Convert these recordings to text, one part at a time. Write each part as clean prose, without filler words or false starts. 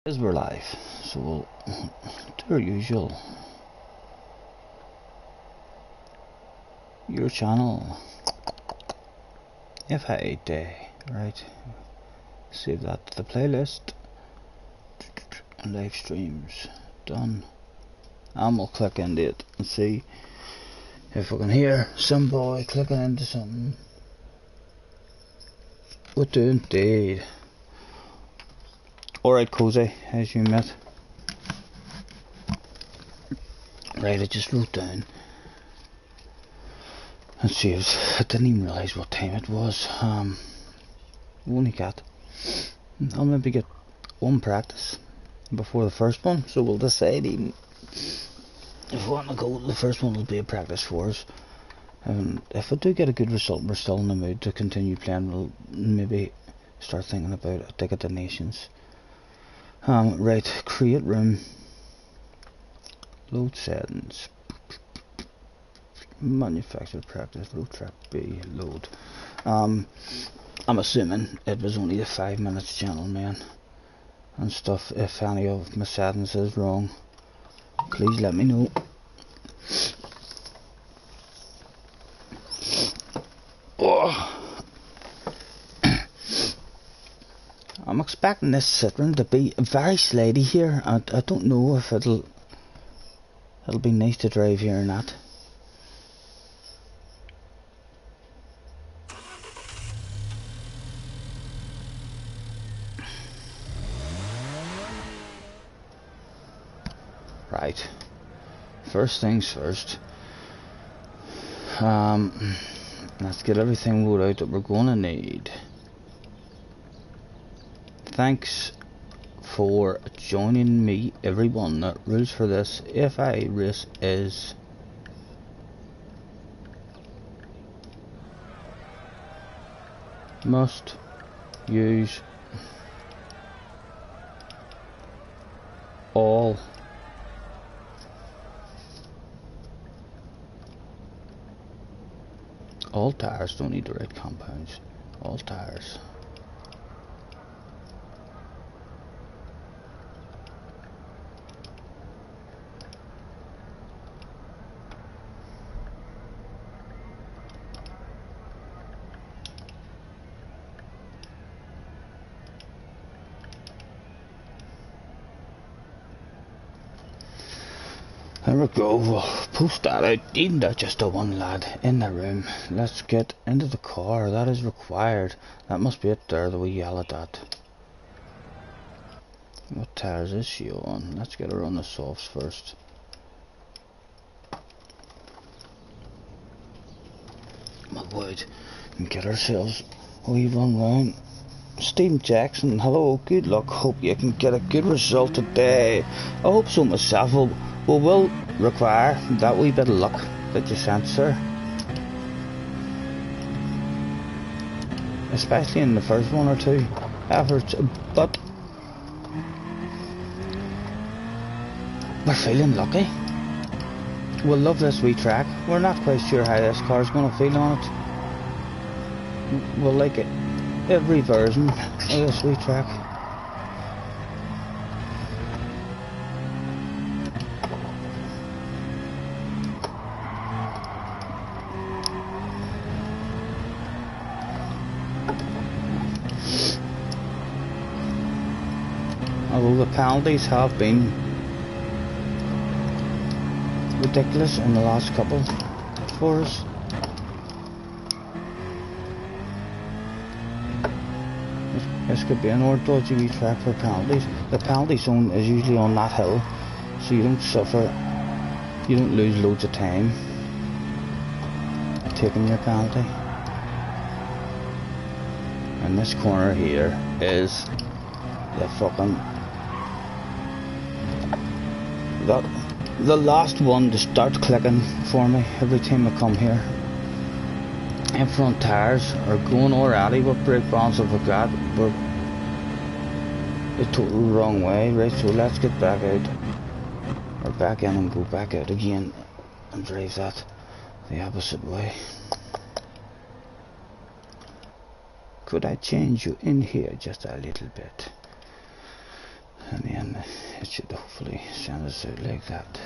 As we're live, so we'll do our usual. Your channel. F8 day, right? Save that to the playlist. And live streams done. And we'll click into it and see if we can hear some boy clicking into something. We do indeed. Alright, Cozy, as you met. Right, I just wrote down and see if I didn't even realise what time it was. We only got, I'll maybe get one practice before the first one, so we'll decide even if we want to go. The first one will be a practice for us, and if I do get a good result, we're still in the mood to continue playing. We'll maybe start thinking about a ticket to Nations. Right, create room, load settings, manufactured practice, road track B, load. I'm assuming it was only a 5 minutes, gentlemen, and stuff. If any of my settings is wrong, please let me know. Oh. I'm expecting this Citroen to be very slidey here. I don't know if it'll be nice to drive here or not. Right, first things first. Let's get everything wrote out that we're gonna need. Thanks for joining me, everyone. The rules for this FI race is must use all tires. Don't need to write compounds. All tires. There we go, we'll post that out. Even though just the one lad in the room. Let's get into the car. That is required. That must be it there, the wee yellow dot. What tires is she on? Let's get her on the softs first. My word, and get ourselves a wee run round. Steve Jackson, hello, good luck. Hope you can get a good result today. I hope so myself. We will require that wee bit of luck that you sent, sir. Especially in the first one or two efforts, but we're feeling lucky. We'll love this wee track. We're not quite sure how this car's going to feel on it. We'll like it. Every version of this wee track. Although the penalties have been ridiculous in the last couple for us. This could be an old dodgy wee track for penalties. The penalty zone is usually on that hill, so you don't suffer, you don't lose loads of time taking your penalty. And this corner here is the fucking the last one to start clicking for me every time I come here. In front tires are going already with brake balance of a god. We're the total wrong way, right? So let's get back out, or back in and go back out again and drive that the opposite way. Could I change you in here just a little bit? and then it should hopefully send us out like that.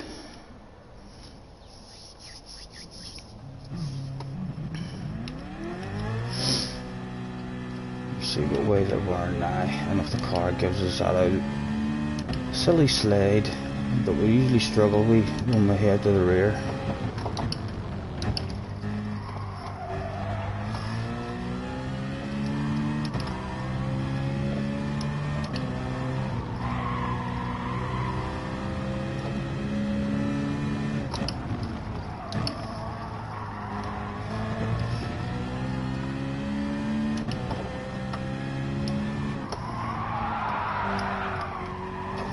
See what way they're wearing now, and if the car gives us that out silly slide, but we usually struggle when we head to the rear.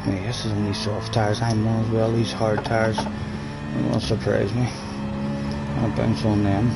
This is only soft tires. I'm on as well. These hard tires won't surprise me. I'll bounce on them.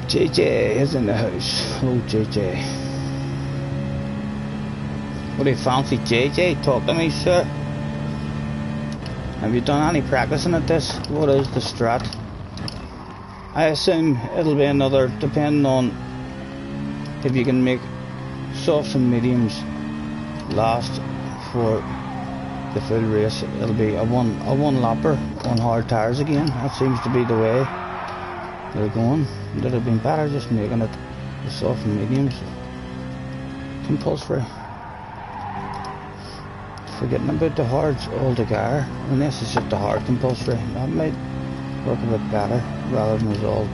JJ is in the house. Hello, JJ. What do you fancy, JJ? Talk to me, sir. Have you done any practicing at this? What is the strat? I assume it'll be another, depending on if you can make softs and mediums last for the full race. It'll be a one lapper on hard tires again. That seems to be the way they're going. It would have been better just making it the soft and mediums compulsory. Forgetting about the hards altogether, and this is just the hard compulsory. That might work a bit better rather than us all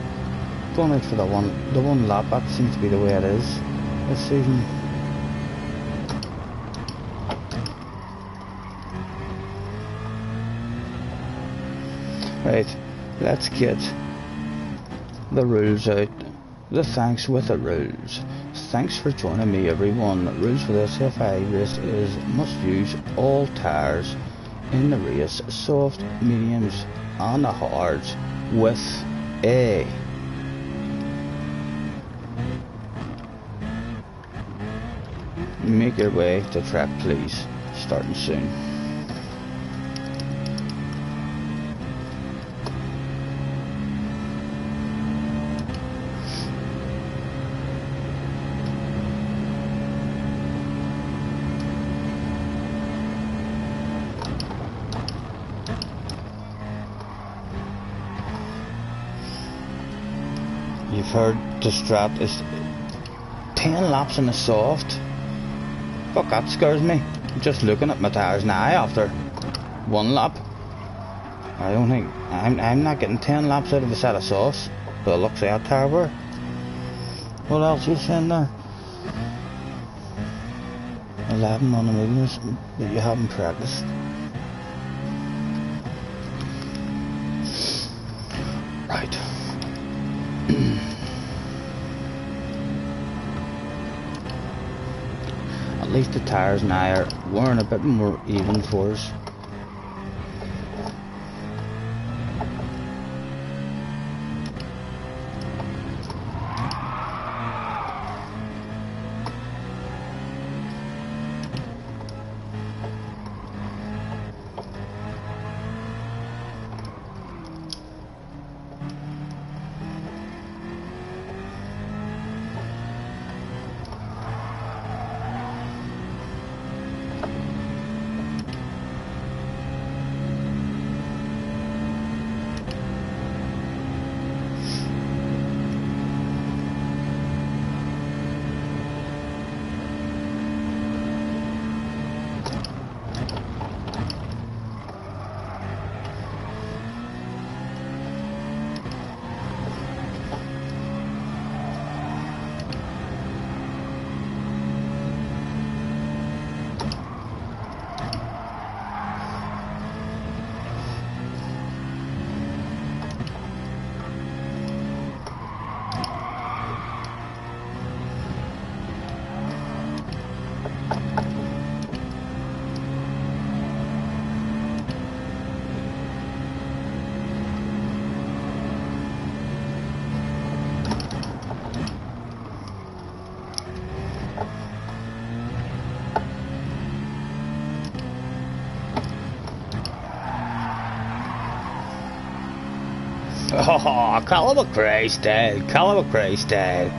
going out for the one lap. That seems to be the way it is this season. Right, let's get the rules out. The thanks with the rules. Thanks for joining me, everyone. Rules for the SFI race is must use all tires in the race, soft, mediums and the hards with a make your way to track, please. Starting soon. You've heard the strat is 10 laps in the soft. Fuck, that scares me. Just looking at my tires now after one lap. I don't think I'm not getting 10 laps out of a set of softs. But it looks like that tire wear. What else you saying there? 11 on the mediums that you haven't practiced. Right. At least the tires now are wearing a bit more even for us. Oh, call him a crazy dad. Call him a crazy dad.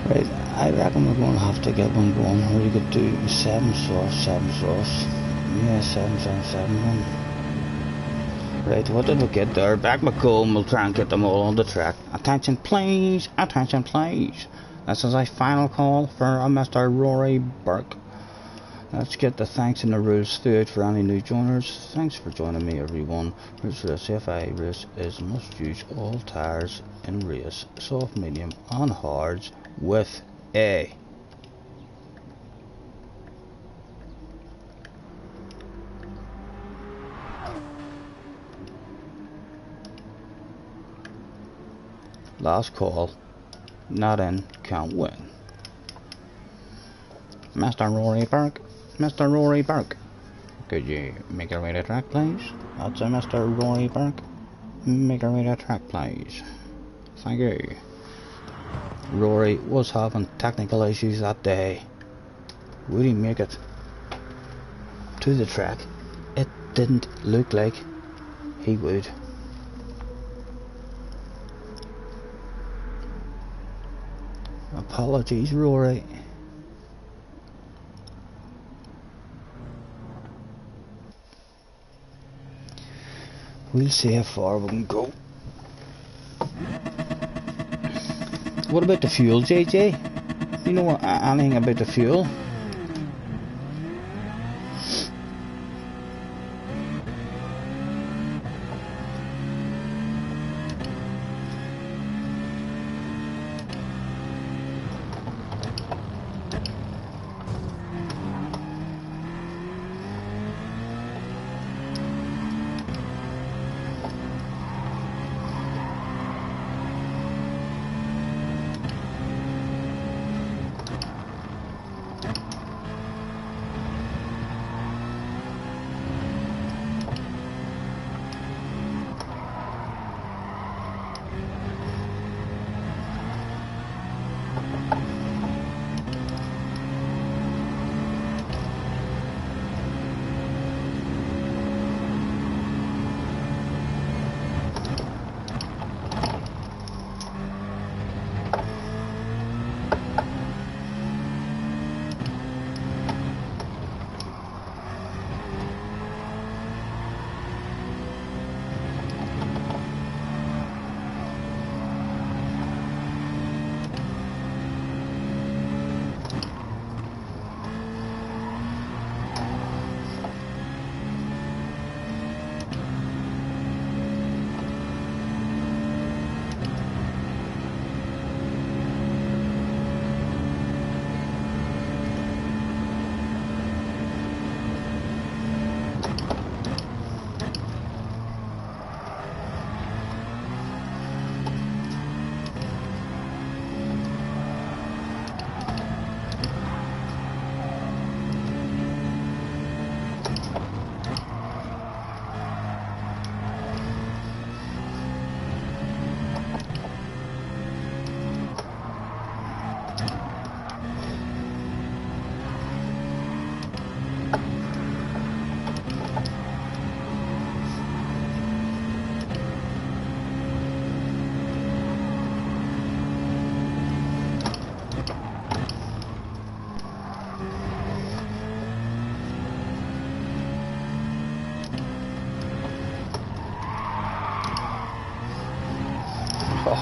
Right, I reckon we're going to have to get one going where you could do 7 sauce. Yeah, 7 1. Right, what did we get there? Back McComb, we'll try and get them all on the track. Attention please, attention please. This is a final call for Mr. Rory Burke. Let's get the thanks and the rules through for any new joiners. Thanks for joining me everyone. Rules for the CFI race is must use all tyres in race, soft, medium and hards with A. Last call, not in, can't win. Mr. Rory Burke, could you make your way to track please? That's a Mr. Rory Burke, make your way to track please. Thank you. Rory was having technical issues that day. Would he make it to the track? It didn't look like he would. Apologies, Rory. We'll see how far we can go. What about the fuel, JJ? You know anything about the fuel?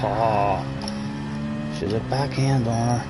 Oh, she's a backhand on her.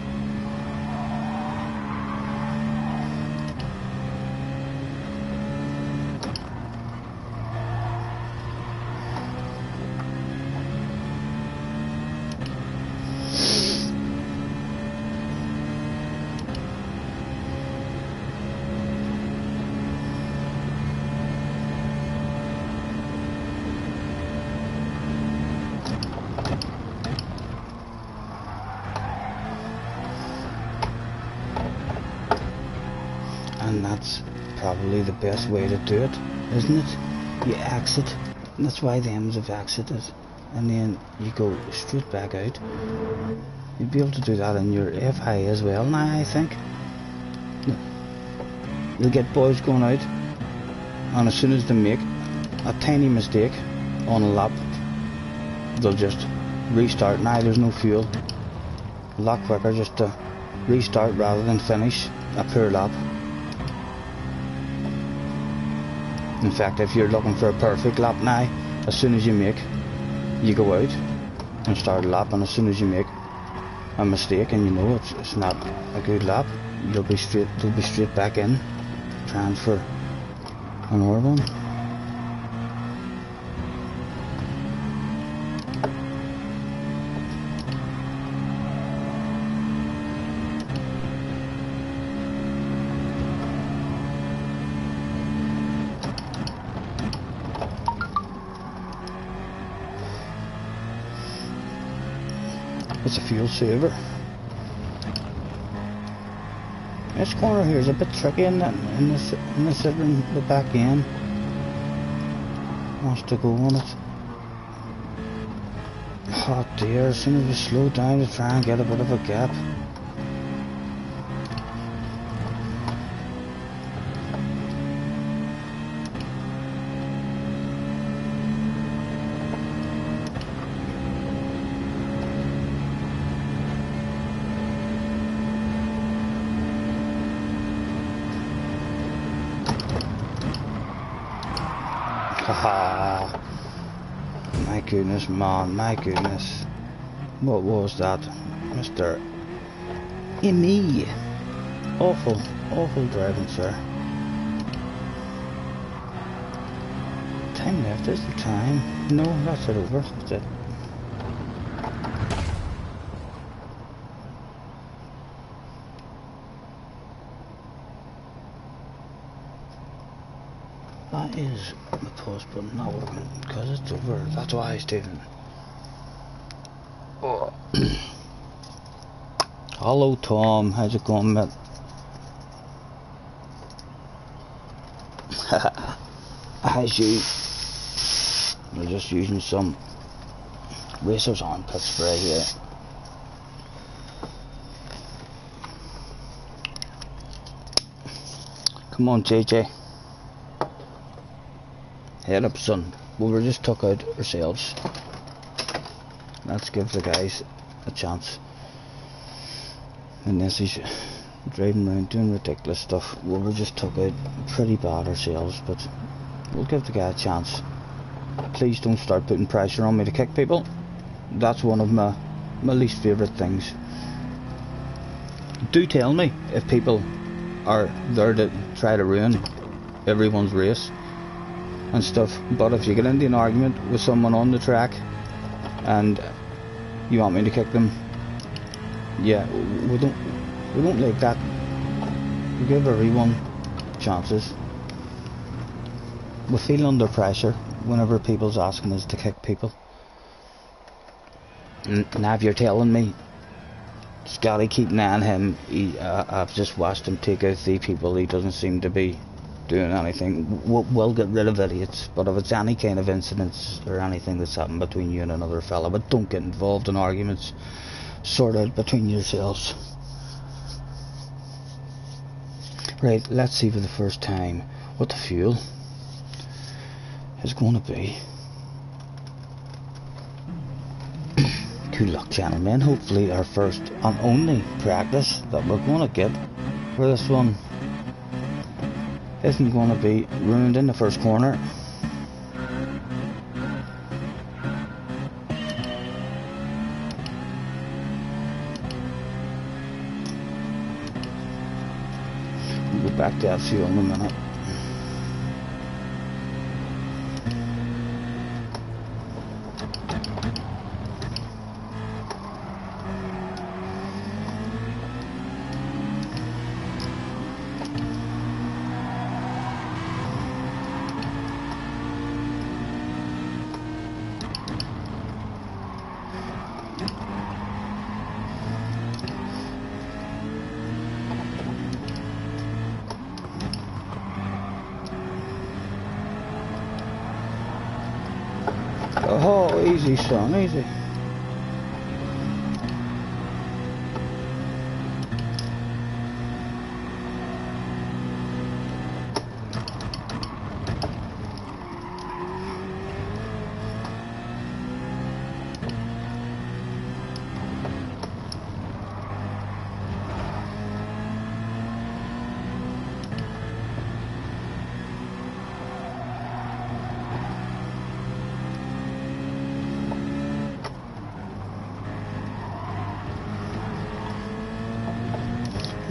And that's probably the best way to do it, isn't it? You exit. That's why the M's have exited. and then you go straight back out. You'd be able to do that in your FI as well now, I think. You'll get boys going out, and as soon as they make a tiny mistake on a lap, they'll just restart. Now there's no fuel. A lot quicker just to restart rather than finish a poor lap. In fact, if you're looking for a perfect lap now, as soon as you go out and start a lap, and as soon as you make a mistake and you know it's not a good lap, they'll be straight back in trying for another one. It's a fuel saver. This corner here is a bit tricky in the back end. Wants to go on it. Oh dear, as soon as we slow down to try and get a bit of a gap. Haha. My goodness, man, my goodness. What was that, Mr. Me? Awful driving, sir. Time left, is the time? No, that's it over, that's it. That is the pause button not working because it's over. That's why, Stephen. Oh. Hello, Tom. How's it going, mate? How's you? We're just using some Racers Armpit spray here. Come on, JJ. Head up, son. We were just took out ourselves. Let's give the guys a chance. And this is driving around doing ridiculous stuff. We were just took out pretty bad ourselves, but we'll give the guy a chance. Please don't start putting pressure on me to kick people. That's one of my least favourite things. Do tell me if people are there to try to ruin everyone's race and stuff, but if you get into an argument with someone on the track and you want me to kick them, yeah, we don't like that. We give everyone chances. We feel under pressure whenever people's asking us to kick people. Now if you're telling me Scottie, keep an eye on him, I've just watched him take out 3 people, he doesn't seem to be doing anything, we'll get rid of idiots. But if it's any kind of incidents or anything that's happened between you and another fella, but don't get involved in arguments, sort out between yourselves. Right, let's see for the first time what the fuel is going to be. Good luck, gentlemen. Hopefully our first and only practice that we're going to get for this one isn't going to be ruined in the first corner. We'll go back to that fuel in a minute. Oh, easy son, easy.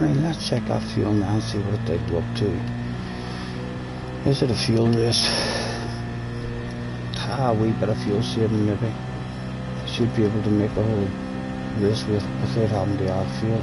Right, let's check our fuel now and see what they go up to. Is it a fuel race? A wee bit of fuel saving maybe. Should be able to make a whole race without having to add fuel.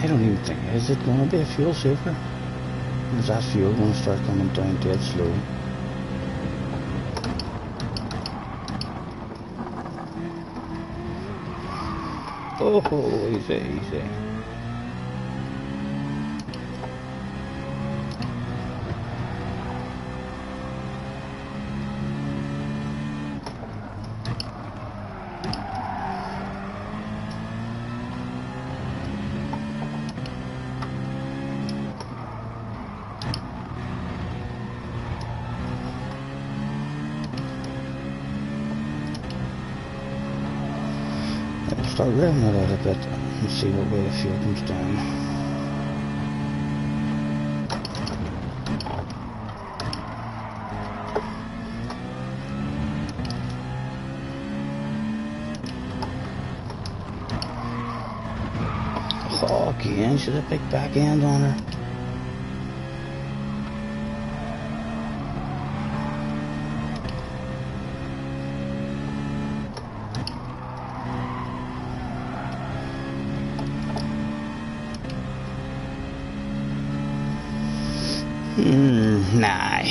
I don't even think, is it going to be a fuel saver? Is that fuel going to start coming down dead slow? Oh, easy, easy. Start revving it out a bit and see what way the fuel comes down. Oh, again, she's a big back end on her. Nah.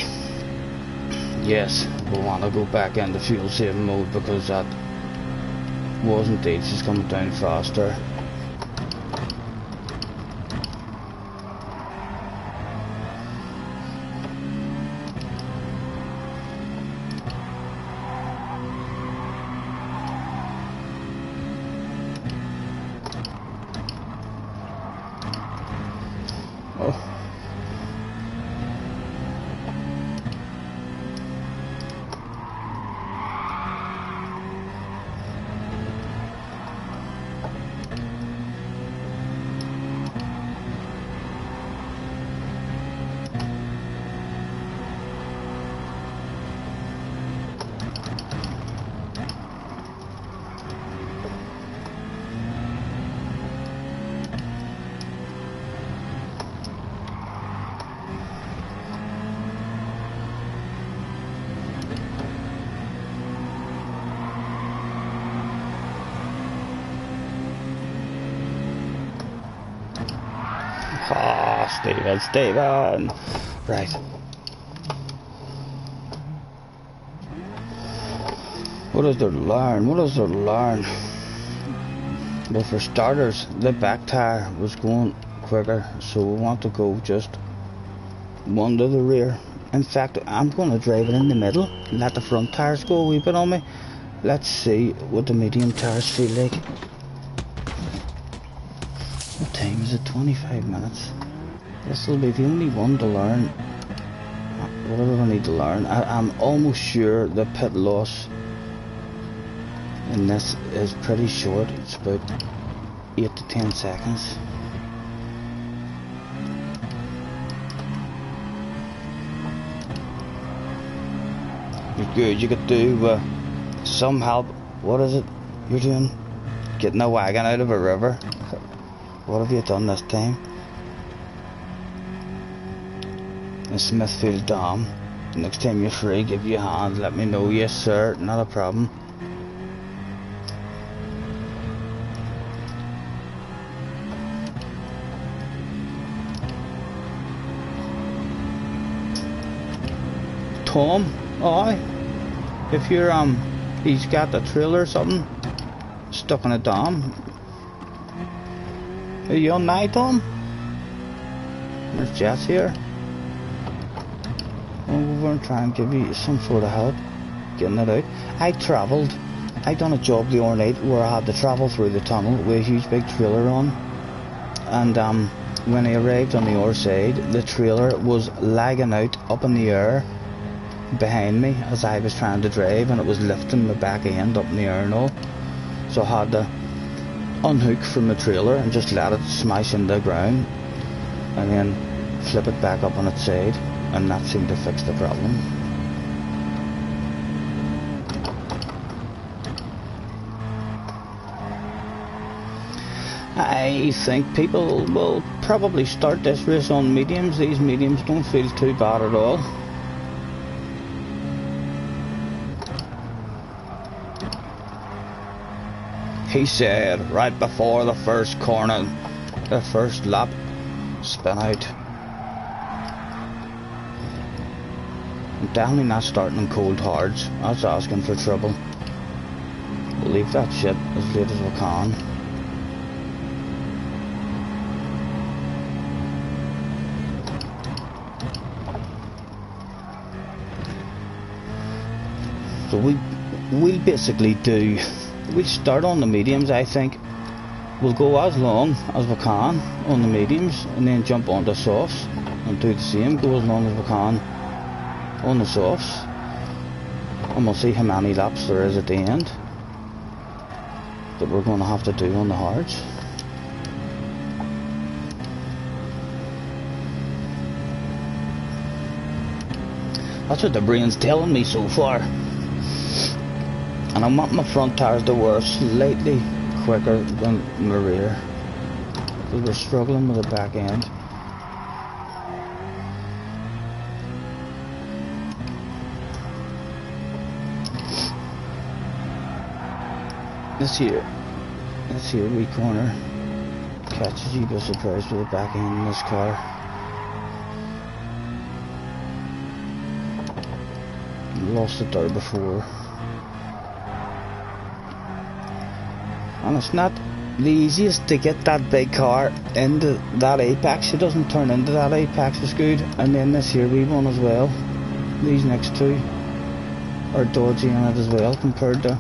Yes, we want to go back into fuel saving mode because that was indeed just coming down faster. Oh. Ah, Steven. Right. What is there to learn? What is there to learn? Well, for starters, the back tire was going quicker, so we want to go just one to the rear. In fact, I'm going to drive it in the middle and let the front tires go a wee bit on me. Let's see what the medium tires feel like. What time is it? 25 minutes. This will be the only one to learn. Whatever I need to learn. I'm almost sure the pit loss in this is pretty short. It's about 8 to 10 seconds. You're good. You could do some help. What is it you're doing? Getting a wagon out of a river. What have you done this time? The Smithfield Dam. Next time you're free, give you a hand. Let me know. Yes, sir. Not a problem. Tom, aye. If you're he's got a trailer or something stuck in a dam. Are you on night, Tom? There's Jess here. I'll go over and try and give you some sort of help getting it out. I done a job the other night where I had to travel through the tunnel with a huge big trailer on, and when I arrived on the other side, the trailer was lagging out up in the air behind me as I was trying to drive, and it was lifting my back end up in the air and all. So I had to unhook from the trailer and just let it smash into the ground, and then flip it back up on its side, and that seemed to fix the problem. I think people will probably start this race on mediums. These mediums don't feel too bad at all. He said right before the first corner, the first lap, spin out. I'm definitely not starting in cold hards. That's asking for trouble. We'll leave that shit as late as we can. So we'll basically do. We'll start on the mediums, I think. We'll go as long as we can on the mediums and then jump onto softs and do the same, go as long as we can on the softs, and we'll see how many laps there is at the end that we're going to have to do on the hards. That's what the brain's telling me so far. And I want my front tires to wear slightly quicker than my rear, because we're struggling with the back end. This here wee corner catches you by surprise with the back end in this car. Lost it there before. And it's not the easiest to get that big car into that apex. It doesn't turn into that apex as good. And then this here wee one as well. These next two are dodgy in it as well compared to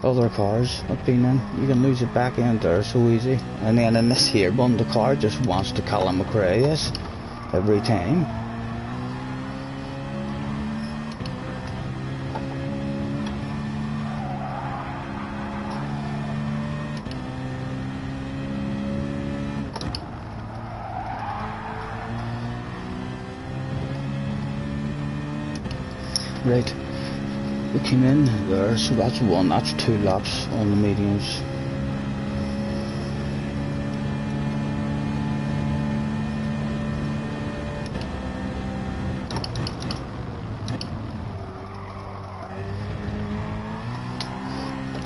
other cars I've been in. You can lose your back end there so easy. And then in this here one, the car just wants to Colin McRae this every time. Right, we came in there, so that's one, that's 2 laps on the mediums.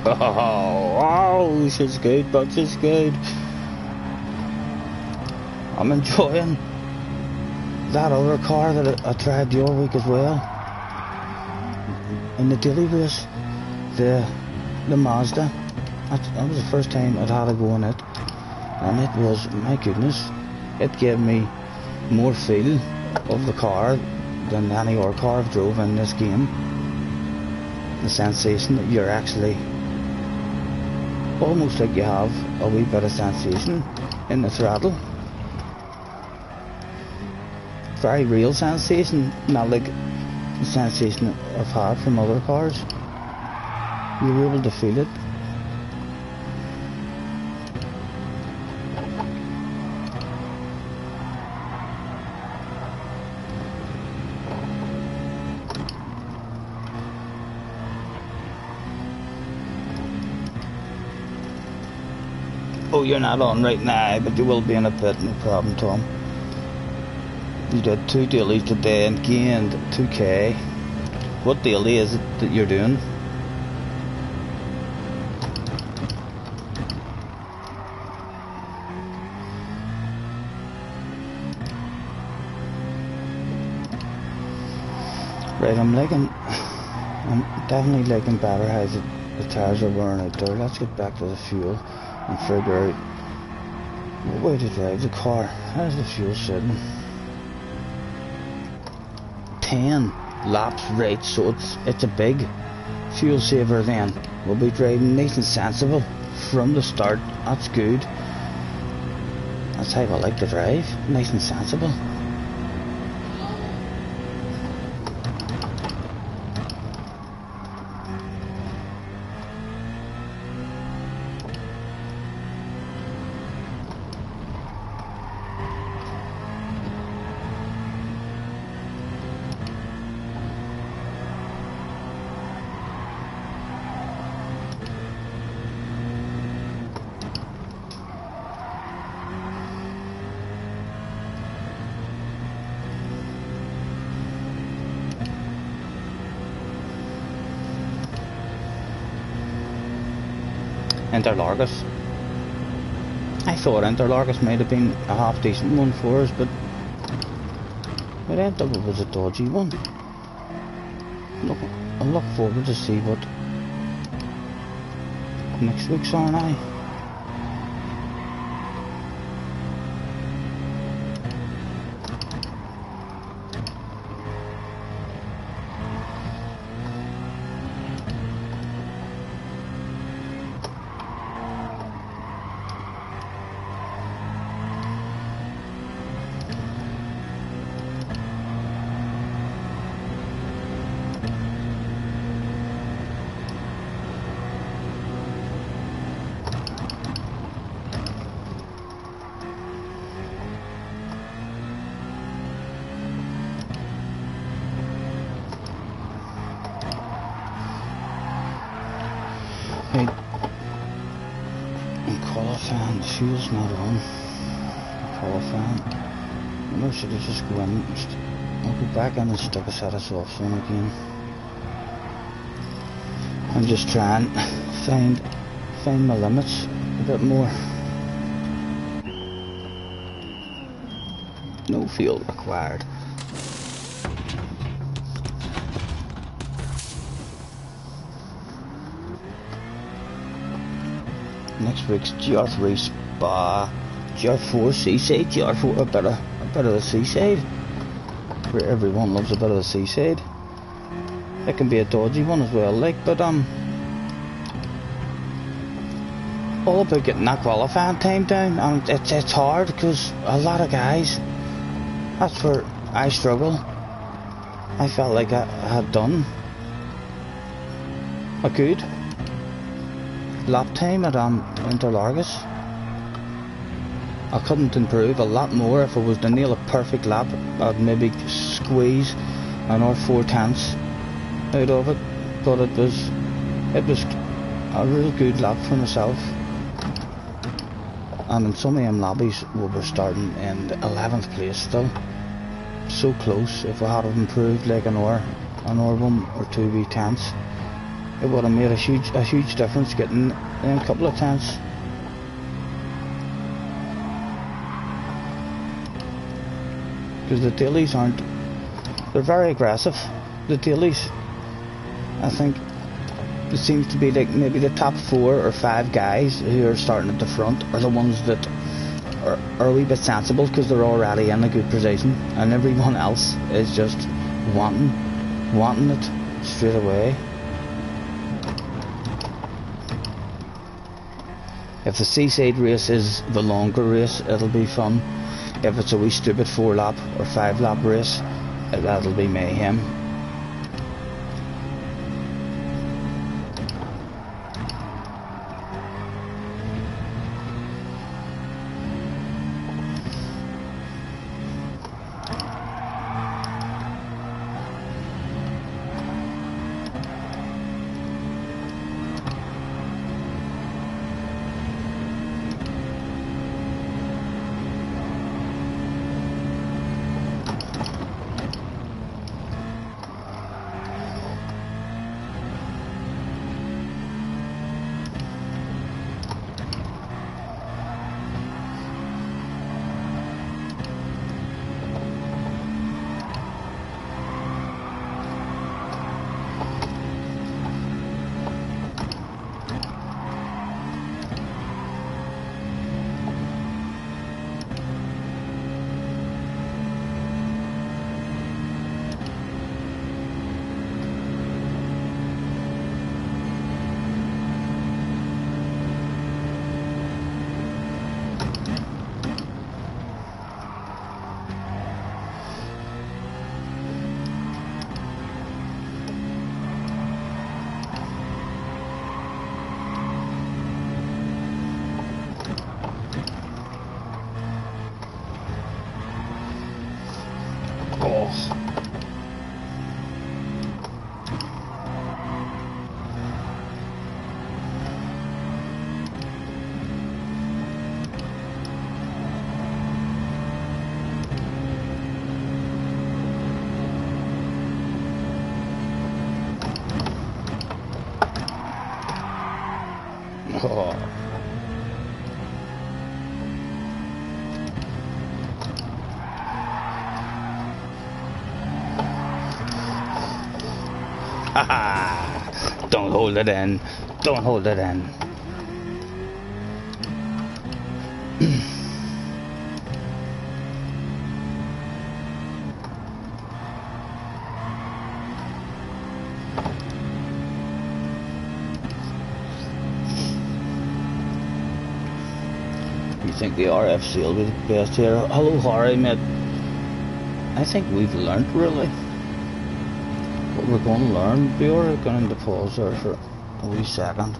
Oh, this is good, but it's good. I'm enjoying that other car that I tried the other week as well. In the daily race, the Mazda, that was the first time I'd had a go in it, and it was, my goodness, it gave me more feel of the car than any other car I've drove in this game. The sensation that you're actually almost like you have a wee bit of sensation in the throttle. Very real sensation, not like the sensation I've had from other cars. You're able to feel it. Oh, you're not on right now, but you will be in a bit, no problem, Tom. You did 2 dailies today and gained 2k. What daily is it that you're doing? Right, I'm definitely liking better how the tyres are wearing out there. Let's get back to the fuel and figure out what way to drive the car. How's the fuel sitting? 10 laps, right, so it's a big fuel saver then. We'll be driving nice and sensible from the start. That's good. That's how I like to drive, nice and sensible. Interlargus. I thought Interlargus might have been a half decent one for us, but it ended up it was a dodgy one. I look forward to see what next week's are now. Qualifying, the fuel's not on. Qualifying. Maybe I should have just go in. I'll go back in and stick a set of softs on again. I'm just trying to find my limits a bit more. No fuel required. Next week's GR3 Spa, GR4 Seaside, GR4 a bit of the Seaside. Where everyone loves a bit of the Seaside. It can be a dodgy one as well, like, but all about getting that qualifying time down, and it's hard because a lot of guys. That's where I struggle. I felt like I had done a good lap time at Interlargus. I couldn't improve a lot more. If I was to nail a perfect lap, I'd maybe squeeze another 4/10 out of it. But it was a real good lap for myself. And in some of them lobbies we were starting in the 11th place still. So close. If I had improved like an hour 1 or 2 wee tenths, it would have made a huge difference getting in a couple of tenths. Because the dailies they're very aggressive. The dailies, I think, it seems to be like maybe the top 4 or 5 guys who are starting at the front are the ones that are a wee bit sensible because they're already in a good position, and everyone else is just wanting it straight away. If the seaside race is the longer race, it'll be fun. If it's a wee stupid 4-lap or 5-lap race, that'll be mayhem. Oh. Haha! Don't hold it in. Don't hold it in. You think the RFC will be the best here? Hello, Harry, mate. I think we've learnt really what we're going to learn. We are going to pause there for a wee second.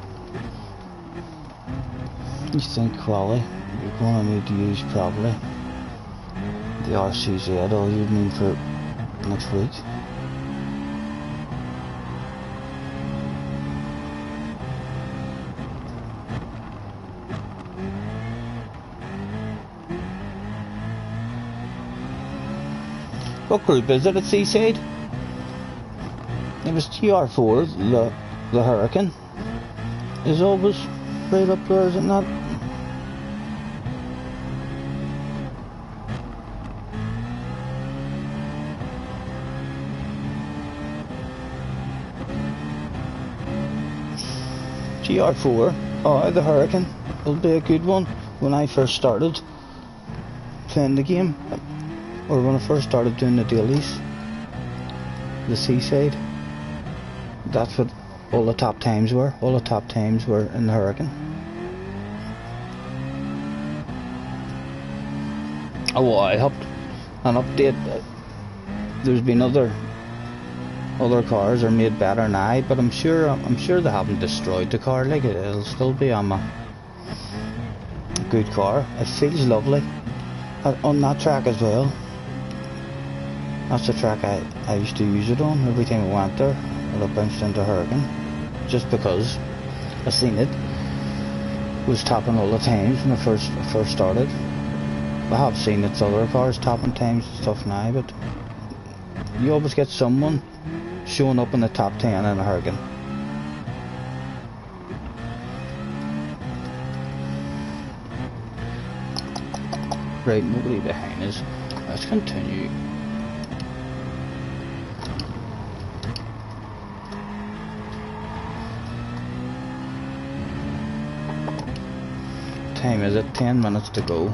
You think quality you're going to need to use probably the RCZ, all you need for next week. What group is it at Seaside? It was GR4, the Hurricane. Is always right up there, is it not? GR4, oh, the Hurricane. It'll be a good one. When I first started playing the game, or when I first started doing the dailies, the Seaside, that's what all the top times were. All the top times were in the Hurricane. Oh, well, I hopped an update. There's been other cars are made better now, but I'm sure they haven't destroyed the car. Like it'll still be a good car. It feels lovely on that track as well. That's the track I used to use it on every time I went there. I bounced into Hurricane just because I seen it was topping all the times when I first started. I have seen its other cars topping times and stuff now, but you always get someone showing up in the top 10 in a Hurricane. Right, nobody behind us. Let's continue. Time is it? 10 minutes to go.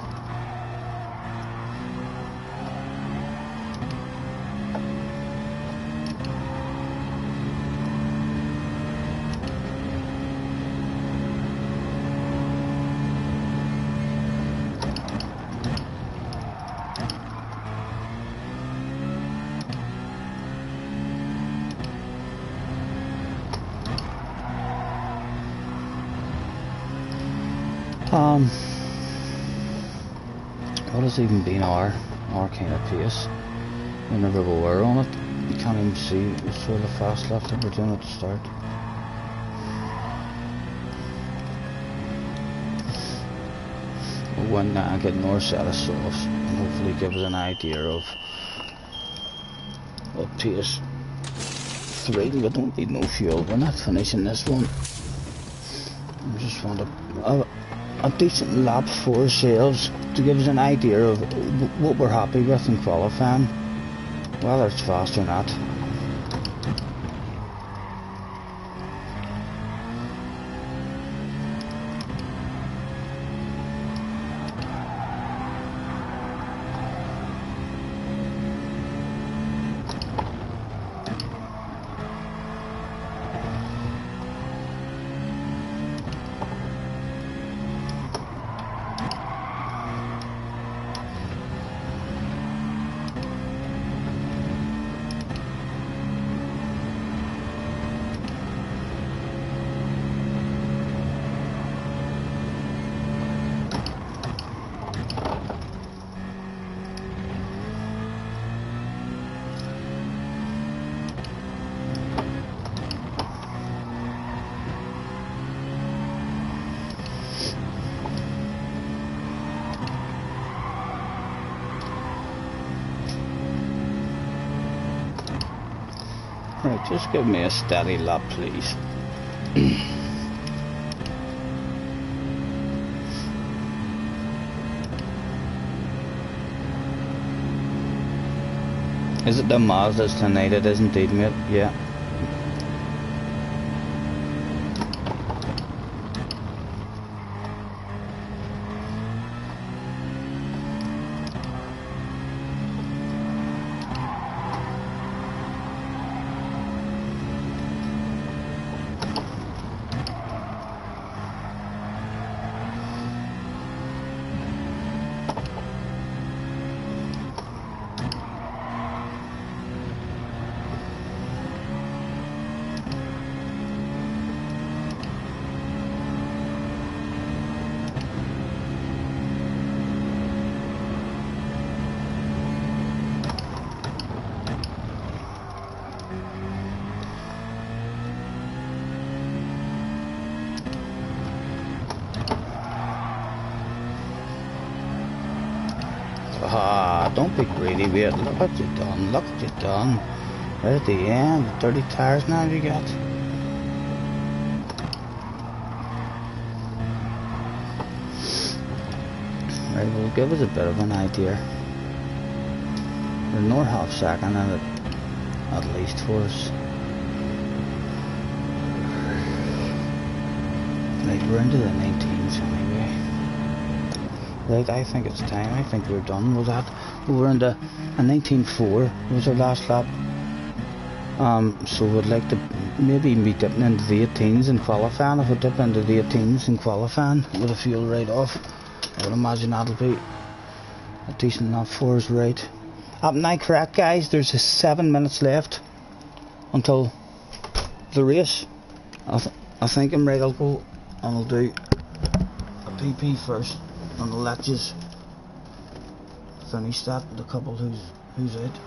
What has even been our kind of pace whenever we were on it? You can't even see the sort of fast left that we're doing at the start. We'll win that and get more set of sauce and hopefully give us an idea of pace 3. We don't need no fuel, we're not finishing this one. We just want a decent lap for ourselves to give us an idea of what we're happy with in qualifying, whether it's fast or not. Right, just give me a steady lap, please. Is it the Mazda's tonight? It is indeed, mate. Yeah. Don't be greedy, mate. Look what you done. Look what you done. Right at the end, 30 tires now you got. Right, well, give us a bit of an idea. We're another half second in it, at least for us. Right, we're into the 19s anyway. Right, I think it's time. I think we're done with that. We were into a 19.4 was our last lap. So we'd like to maybe be dipping into the 18s in qualifying. If we dip into the 18s in qualifying with a fuel right off, I would imagine that'll be a decent lap for us, right? Am I correct, guys? There's 7 minutes left until the race. I think I'm right. I'll go and I'll do a PP first. And I'll let you finish that with a couple who's out.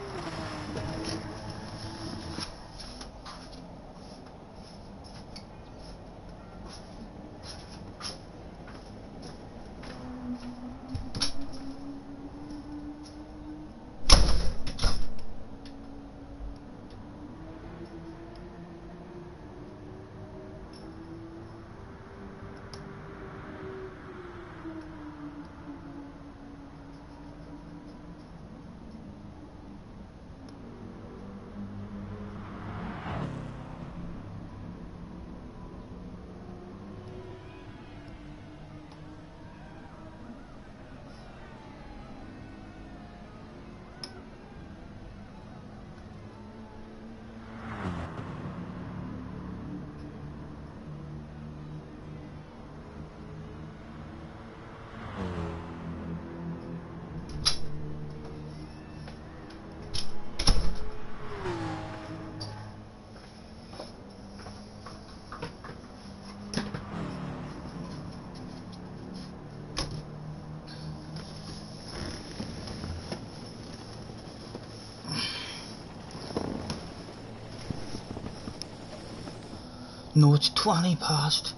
No, it's 20 past.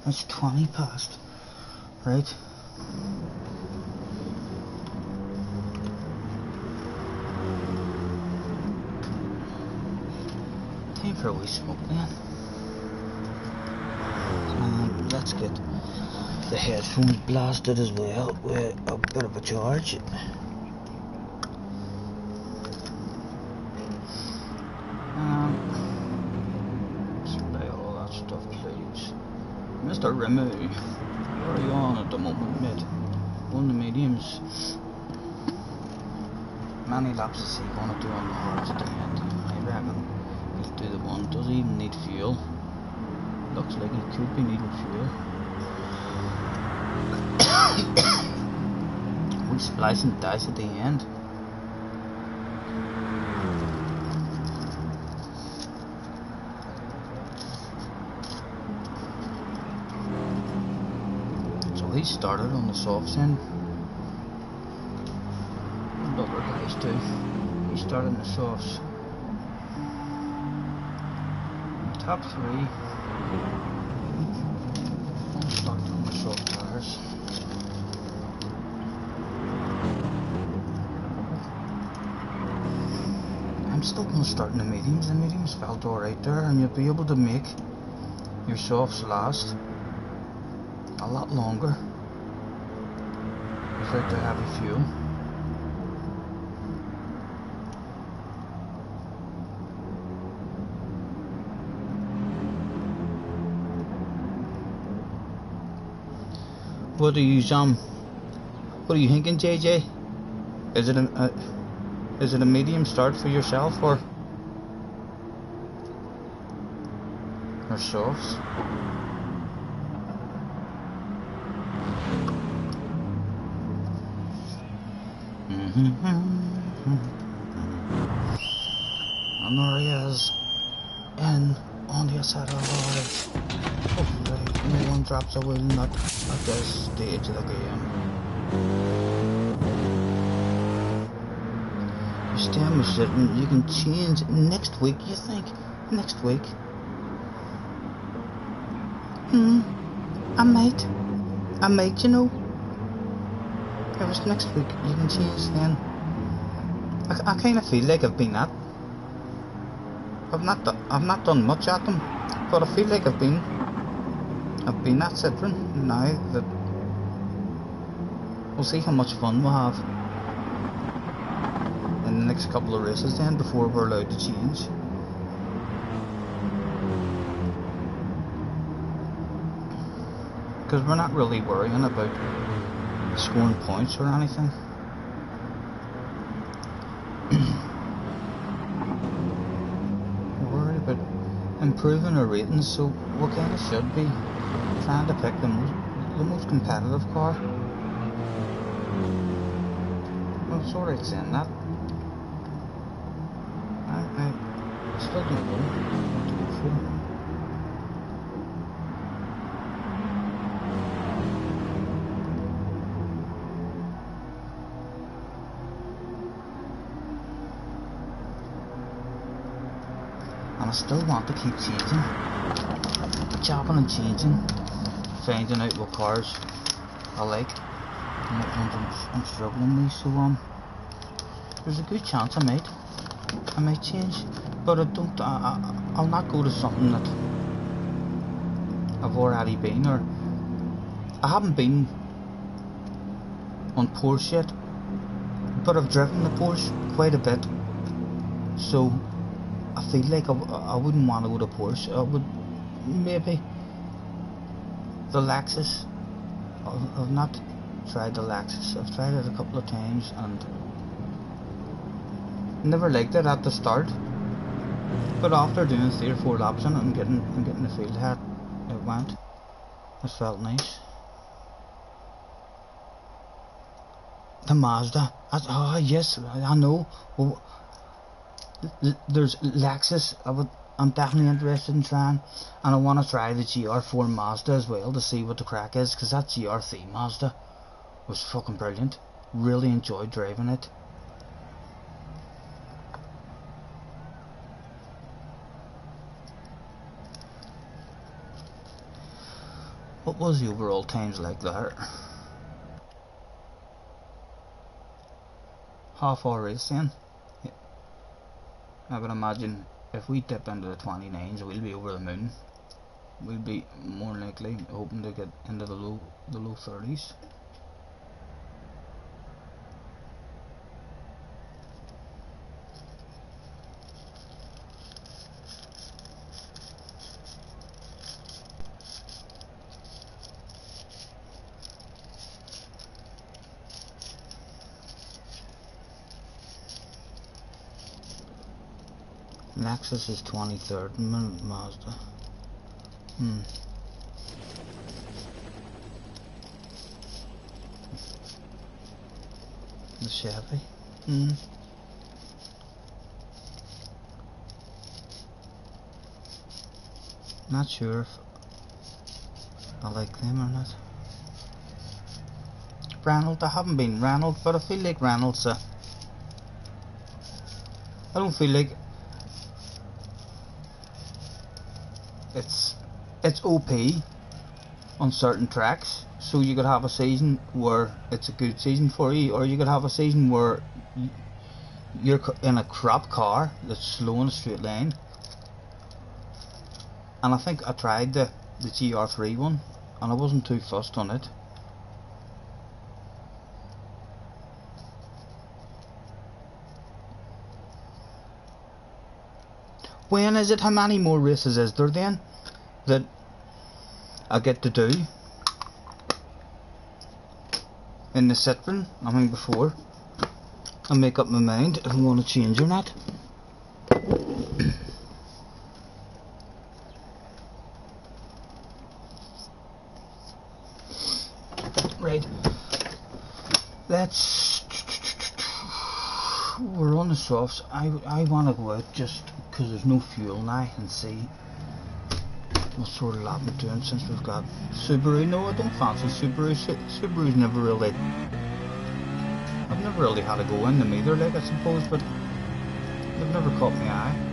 It's 20 past. Right. Time for a wee smoke then. Let's get the headphones blasted as well with a bit of a charge. Display all that stuff, please. Mr. Remu, what are you on at the moment, mate? On the mediums. Many laps is he going to do on the hards at the end? I reckon he'll do the one. Does he even need fuel? Looks like he could be needing fuel. We splice and dice at the end. So he started on the softs end. And other guys too. He started on the softs. Top 3. Started on the soft tires. I'm still going to start in the mediums. The mediums felt alright there, and you'll be able to make your softs last a lot longer without the heavy fuel. What are you thinking, JJ? Is it a medium start for yourself or softs? And there he is, in on the side of the life. Hopefully no one drops a wheel not at this stage of the game. You stay on sitting, you can change next week, you think? Next week? I might, you know. It was next week, you can change then. I kind of feel like I've been at. I've not done much at them, but I feel like I've been at Citroen now that we'll see how much fun we'll have in the next couple of races then before we're allowed to change. Because we're not really worrying about scoring points or anything. We're worried about improving our ratings, so we kind of should be trying to pick the most competitive car. Well, it's alright saying that. I still don't know what to go for. And I still want to keep changing, chopping and changing, finding out what cars I like and what ones I'm struggling with. So there's a good chance I might change, but I'll not go to something that I've already been, or I haven't been on Porsche yet, but I've driven the Porsche quite a bit, so I feel like I wouldn't want to go to Porsche. I would maybe the Lexus. I've not tried the Lexus. I've tried it a couple of times and never liked it at the start. But after doing 3 or 4 laps on it and getting the feel how it went, it felt nice. The Mazda. Oh yes, I know. Well, there's Lexus. I'm definitely interested in trying, and I want to try the GR4 Mazda as well to see what the crack is, because that GR3 Mazda was fucking brilliant. Really enjoyed driving it. What was the overall times like there? Half hour race then? Yeah. I would imagine if we dip into the 29s, we'll be over the moon. We'll be more likely hoping to get into the low 30s. Lexus is 23rd, Mazda. The Chevy. Not sure if I like them or not. Reynolds, I haven't been Reynolds, but I feel like Reynolds. I don't feel like it's OP on certain tracks. So you could have a season where it's a good season for you, or you could have a season where you're in a crap car that's slow in a straight line. And I think I tried the GR3 one, and I wasn't too fussed on it. When is it? How many more races is there then that I get to do in the Citroen? I mean, before I make up my mind if I want to change or not. Right, we're on the softs. I want to go out just because there's no fuel now and see what sort of lap we're doing since we've got Subaru. No, I don't fancy Subaru. Subaru's never really, I've never really had to go in them either, like, I suppose, but they've never caught my eye.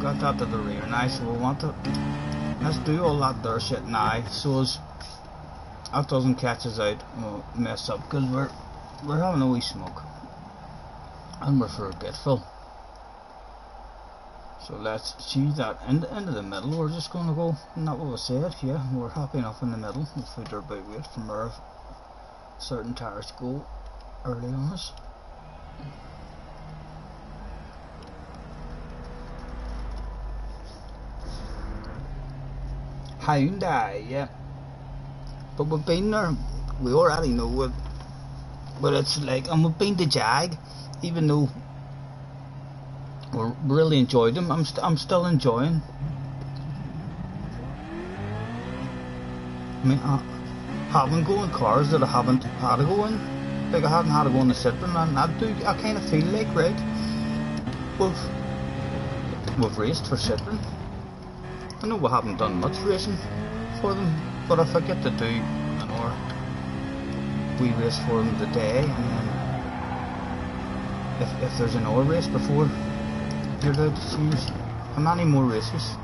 Got that to the rear now, so we want to let's do all that there shit now, so as that doesn't catch us out and we'll mess up, because we're having a wee smoke and we're forgetful. So let's change that into the middle. We're just going to go, not what we said, yeah, we're happy enough in the middle. We'll feed our big weight from where certain tires go early on us. Hyundai, yeah, but we've been there, we already know it, but it's like, and we've been to Jag, even though we really enjoyed them. I'm still enjoying. I mean, having go in cars that I haven't had to go in, like I haven't had to go in the Citroen, and I kind of feel like, right, we've raced for Citroen. I know we haven't done much racing for them, but if I get to do an hour, we race for them today, and then if there's an hour race before you're allowed to choose, how many more races?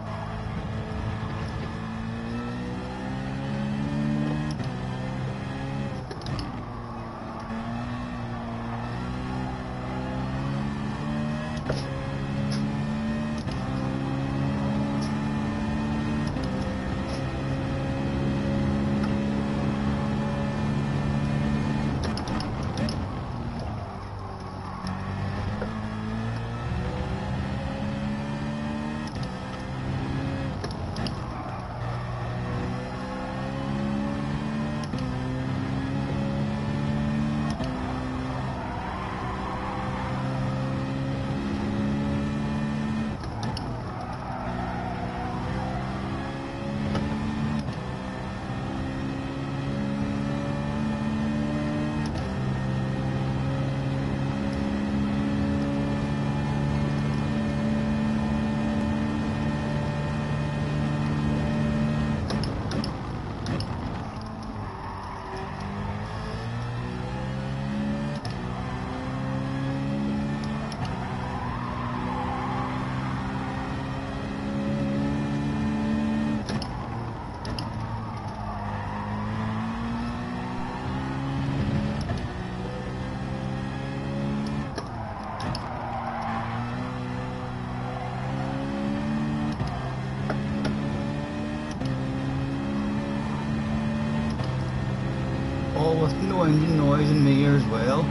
all with no engine noise in my ear as well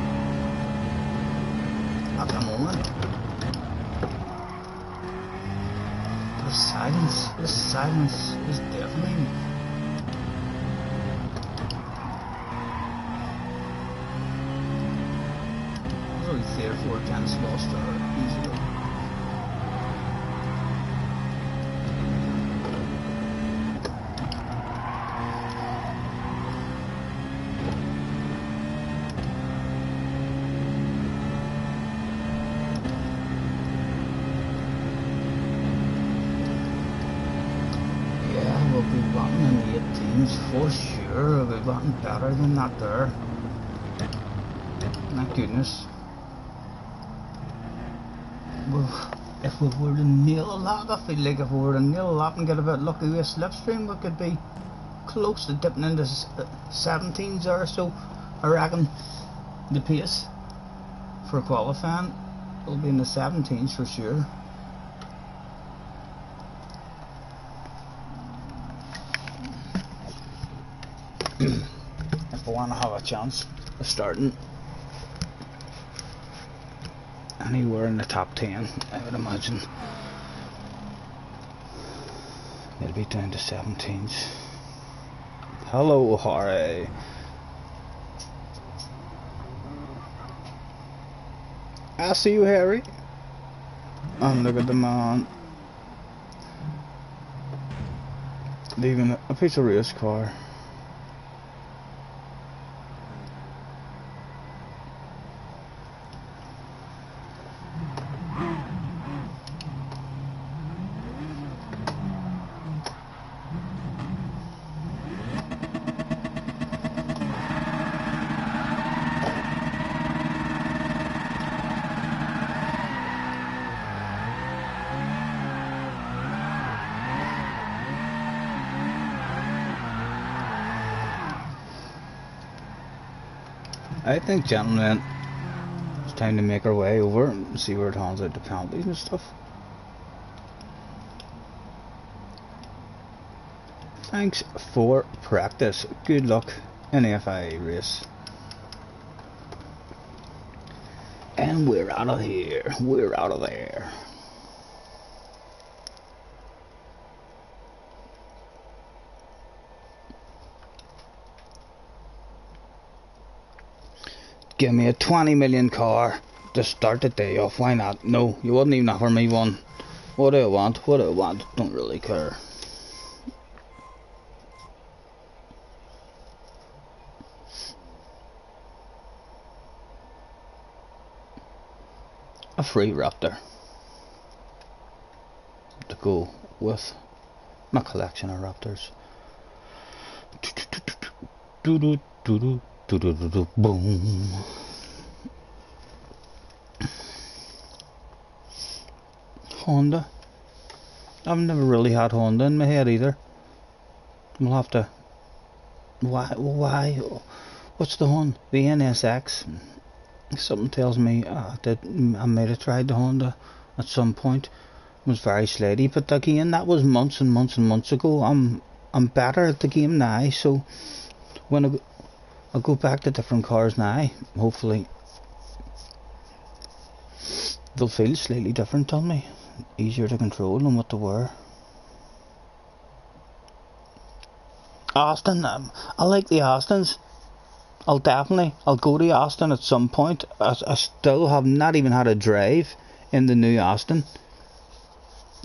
at the moment. The silence is deafening. There's only 3 or 4 cans lost there easily. For sure, we've gotten better than that there. Thank goodness. Well, if we were to nail that, I feel like if we were to nail that and get a bit lucky with a slipstream, we could be close to dipping into 17s or so. I reckon the pace for qualifying will be in the 17s for sure. If I want to have a chance of starting anywhere in the top 10, I would imagine it'll be down to 17s. Hello, Harry. I see you, Harry. And look at the man leaving a piece of race car. I think, gentlemen, it's time to make our way over and see where it hands out the penalties and stuff. Thanks for practice. Good luck in the FIA race. And we're out of here. We're out of there. Give me a 20 million car to start the day off. Why not? No, you wouldn't even offer me one. What do I want? What do I want? Don't really care. A free Raptor to go with my collection of Raptors. Boom. Honda. I've never really had Honda in my head either. We'll have to. Why? What's the Honda? The NSX. Something tells me that I might have tried the Honda at some point. It was very slidey, but again, that was months and months and months ago. I'm better at the game now, so when I'll go back to different cars now. Hopefully they'll feel slightly different on me, easier to control than what they were. Austin, I like the Austins. I'll go to Austin at some point. I still have not even had a drive in the new Austin,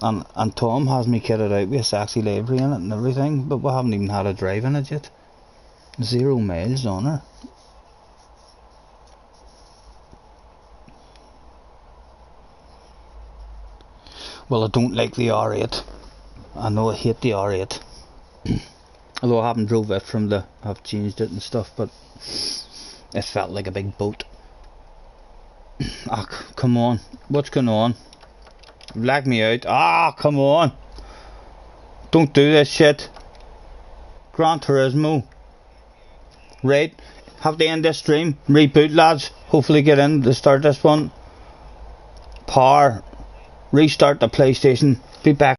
and Tom has me kitted out with a sexy livery in it and everything, but we haven't even had a drive in it yet. 0 miles on her. Well, I don't like the R8. I know I hate the R8. Although I haven't drove it I've changed it and stuff, but it felt like a big boat. Ah, come on. What's going on? Lag me out. Ah, come on. Don't do this shit. Gran Turismo. Right, have to end this stream. Reboot, lads. Hopefully get in to start this one. Power. Restart the PlayStation. Be back.